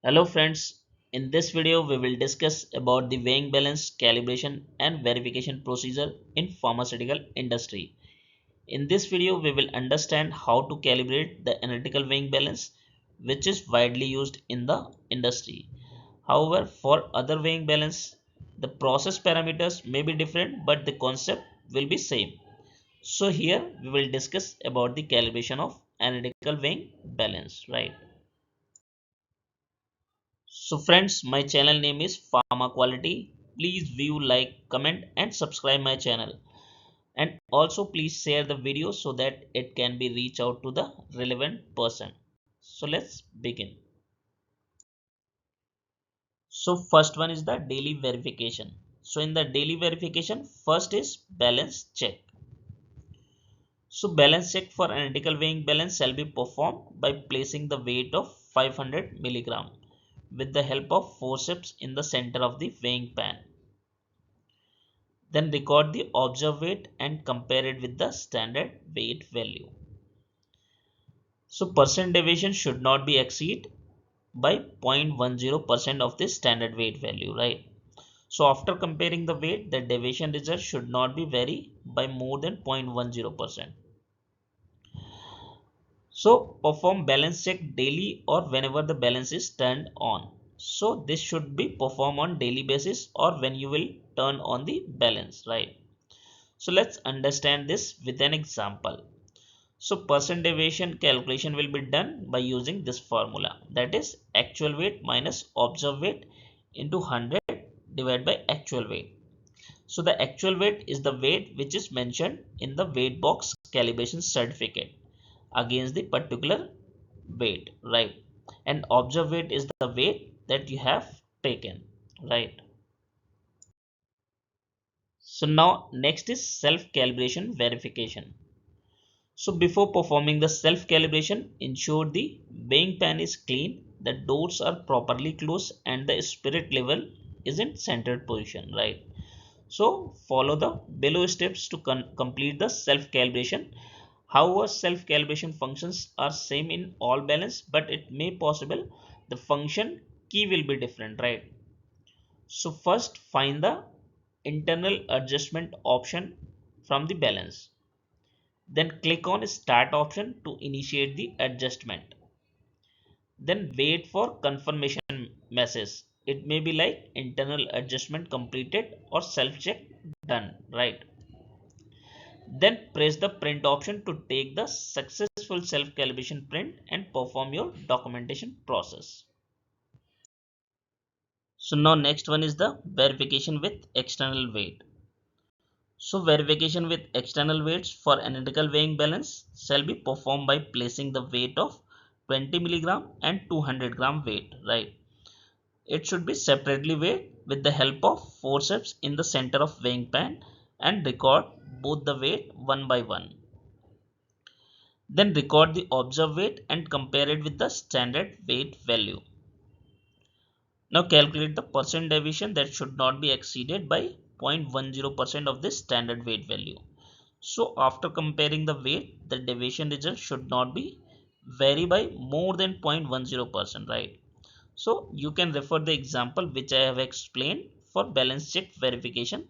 Hello friends, in this video we will discuss about the weighing balance, calibration and verification procedure in pharmaceutical industry. In this video we will understand how to calibrate the analytical weighing balance which is widely used in the industry. However, for other weighing balance, the process parameters may be different but the concept will be same. So here we will discuss about the calibration of analytical weighing balance, right? So friends, my channel name is Pharma Quality. Please view, like, comment and subscribe my channel. And also please share the video so that it can be reach out to the relevant person. So let's begin. So first one is the daily verification. So in the daily verification, first is balance check. So balance check for analytical weighing balance shall be performed by placing the weight of 500 milligram with the help of forceps in the center of the weighing pan. Then record the observed weight and compare it with the standard weight value. So percent deviation should not be exceed by 0.10% of the standard weight value, right? So after comparing the weight, the deviation result should not be vary by more than 0.10%. So perform balance check daily or whenever the balance is turned on. So this should be performed on daily basis or when you will turn on the balance, right? So let's understand this with an example. So percent deviation calculation will be done by using this formula, that is actual weight minus observed weight into 100 divided by actual weight. So the actual weight is the weight which is mentioned in the weight box calibration certificate against the particular weight, right? And observed weight is the weight that you have taken, right? So now next is self calibration verification. So before performing the self-calibration, ensure the weighing pan is clean, the doors are properly closed and the spirit level is in centered position, right? So follow the below steps to complete the self-calibration. However, self-calibration functions are same in all balance, but it may possible the function key will be different, right? So first find the internal adjustment option from the balance. Then click on start option to initiate the adjustment. Then wait for confirmation message. It may be like internal adjustment completed or self check done, right? Then press the print option to take the successful self calibration print and perform your documentation process. So now next one is the verification with external weight. So verification with external weights for analytical weighing balance shall be performed by placing the weight of 20 milligram and 200 gram weight, right? It should be separately weighed with the help of forceps in the center of weighing pan and record both the weight one by one. Then record the observed weight and compare it with the standard weight value. Now calculate the percent deviation that should not be exceeded by 0.10% of the standard weight value. So after comparing the weight, the deviation result should not be vary by more than 0.10%, right? So you can refer the example which I have explained for balance check verification.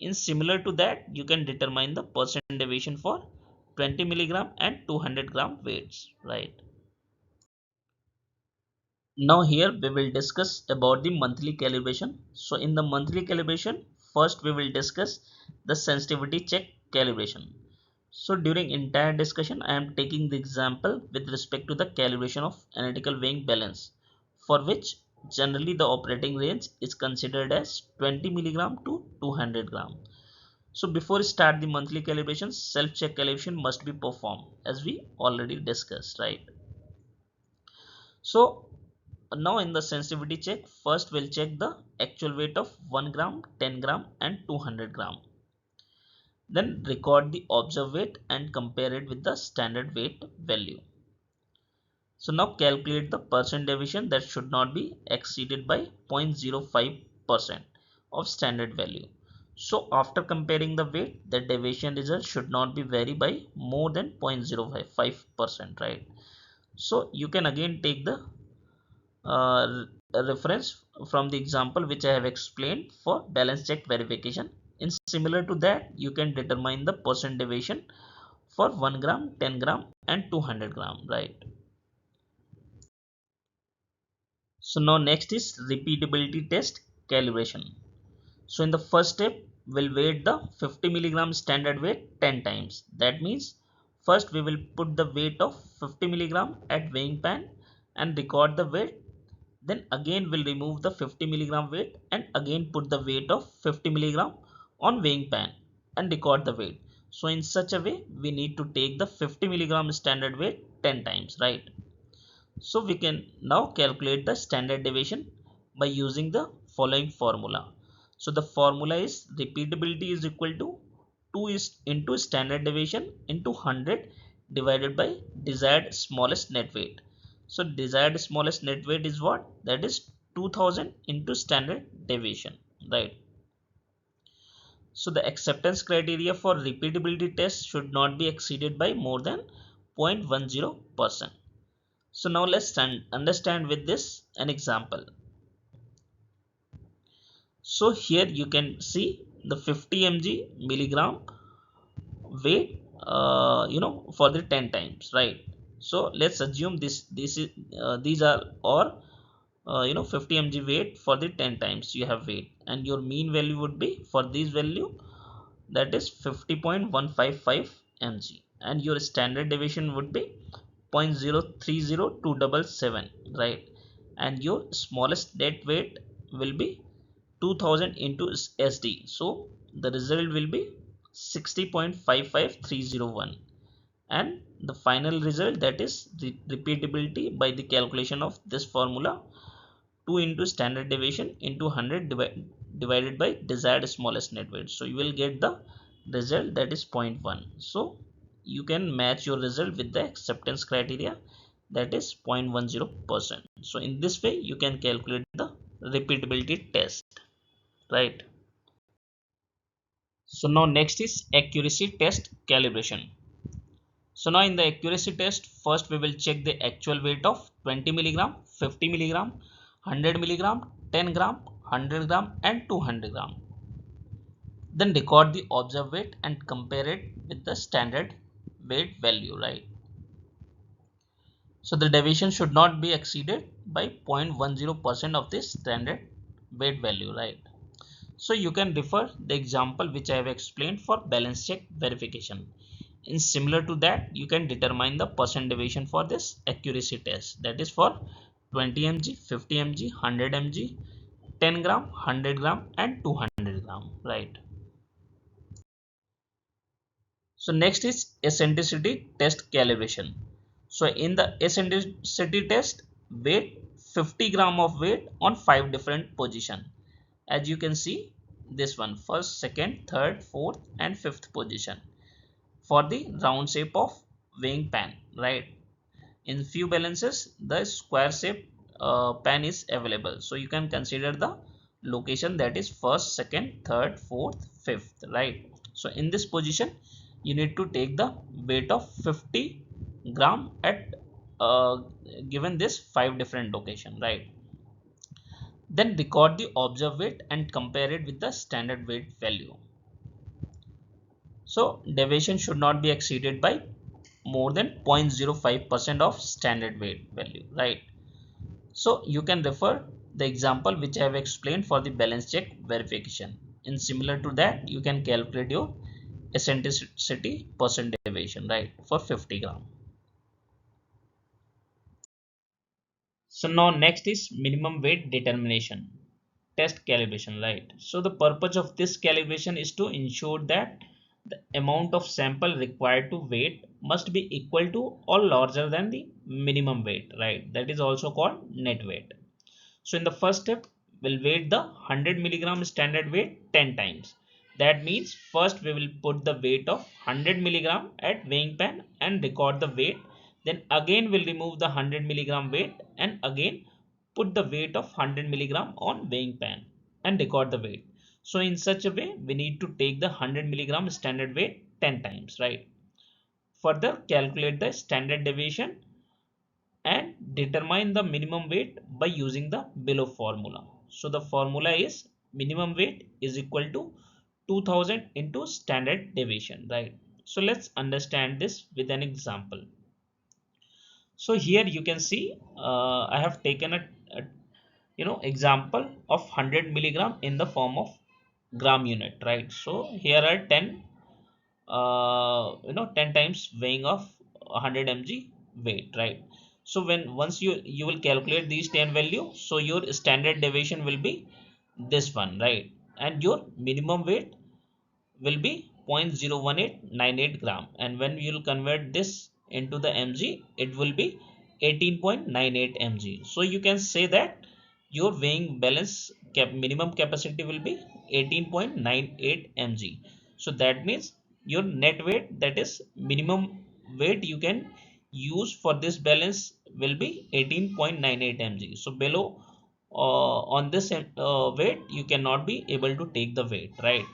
In similar to that, you can determine the percent deviation for 20 milligram and 200 gram weights, right? Now here we will discuss about the monthly calibration. So in the monthly calibration, first we will discuss the sensitivity check calibration. So during entire discussion, I am taking the example with respect to the calibration of analytical weighing balance, for which generally the operating range is considered as 20 milligram to 200 gram. So before start the monthly calibration, self-check calibration must be performed as we already discussed, right? So now in the sensitivity check, first we'll check the actual weight of 1 gram, 10 gram and 200 gram. Then record the observed weight and compare it with the standard weight value. So now calculate the percent deviation that should not be exceeded by 0.05% of standard value. So after comparing the weight, the deviation result should not be vary by more than 0.055%, right? So you can again take the a reference from the example which I have explained for balance check verification. In similar to that, you can determine the percent deviation for 1 gram, 10 gram and 200 gram, right? So now next is repeatability test calibration. So in the first step, we'll weight the 50 milligram standard weight 10 times. That means first we will put the weight of 50 milligram at weighing pan and record the weight. Then again we'll remove the 50 milligram weight and again put the weight of 50 milligram on weighing pan and record the weight. So in such a way, we need to take the 50 milligram standard weight 10 times, right? So we can now calculate the standard deviation by using the following formula. So the formula is repeatability is equal to 2 is into standard deviation into 100 divided by desired smallest net weight. So desired smallest net weight is what? That is 2000 into standard deviation, right? So the acceptance criteria for repeatability test should not be exceeded by more than 0.10%. So now let's understand with this an example. So here you can see the 50 mg milligram weight, for the 10 times, right? So let's assume this is these are or 50 mg weight for the 10 times you have weight, and your mean value would be for this value, that is 50.155 mg, and your standard deviation would be 0.030277, right? And your smallest net weight will be 2000 into SD, so the result will be 60.55301, and the final result, that is the repeatability by the calculation of this formula, 2 into standard deviation into 100 divided by desired smallest net weight. So you will get the result, that is 0.1. So you can match your result with the acceptance criteria, that is 0.10%. So in this way you can calculate the repeatability test, right? So now next is accuracy test calibration. So now in the accuracy test, first we will check the actual weight of 20 milligram, 50 milligram, 100 milligram, 10 gram, 100 gram and 200 gram. Then record the observed weight and compare it with the standard weight value, right? So the deviation should not be exceeded by 0.10% of the standard weight value, right? So you can refer the example which I have explained for balance check verification. In similar to that, you can determine the percent deviation for this accuracy test, that is for 20 mg, 50 mg, 100 mg, 10 gram, 100 gram and 200 gram, right? So next is eccentricity test calibration. So in the eccentricity test, weight 50 gram of weight on 5 different position. As you can see, this one, first, second, third, fourth and fifth position for the round shape of weighing pan, right? In few balances the square shape pan is available, so you can consider the location, that is first, second, third, fourth, fifth, right? So in this position you need to take the weight of 50 gram at given this 5 different location, right? Then record the observed weight and compare it with the standard weight value. So deviation should not be exceeded by more than 0.05% of standard weight value, right? So you can refer the example which I have explained for the balance check verification. In similar to that, you can calculate your eccentricity percent deviation, right, for 50 gram. So now next is minimum weight determination test calibration, right? So the purpose of this calibration is to ensure that the amount of sample required to weight must be equal to or larger than the minimum weight, right? That is also called net weight. So in the first step, we'll weight the 100 milligram standard weight 10 times. That means first we will put the weight of 100 milligram at weighing pan and record the weight. Then again we'll remove the 100 milligram weight and again put the weight of 100 milligram on weighing pan and record the weight. So in such a way, we need to take the 100 milligram standard weight 10 times, right? Further, calculate the standard deviation and determine the minimum weight by using the below formula. So the formula is minimum weight is equal to 2000 into standard deviation, right? So let's understand this with an example. So here you can see I have taken a example of 100 milligram in the form of gram unit, right? So here are 10 10 times weighing of 100 mg weight, right? So when once you will calculate these 10 value, so your standard deviation will be this one, right? And your minimum weight will be 0.01898 gram, and when you will convert this into the mg, it will be 18.98 mg. So you can say that your weighing balance minimum capacity will be 18.98 mg. So that means your net weight, that is minimum weight you can use for this balance, will be 18.98 mg. So below on this weight you cannot be able to take the weight, right?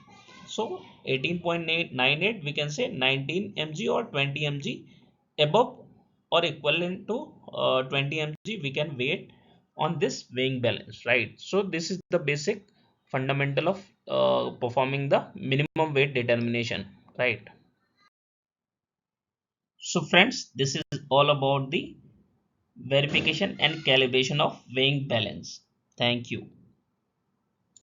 So 18.98, we can say 19 mg or 20 mg above or equivalent to 20 mg we can weight on this weighing balance, right? So this is the basic fundamental of performing the minimum weight determination, right? So friends, this is all about the verification and calibration of weighing balance. Thank you.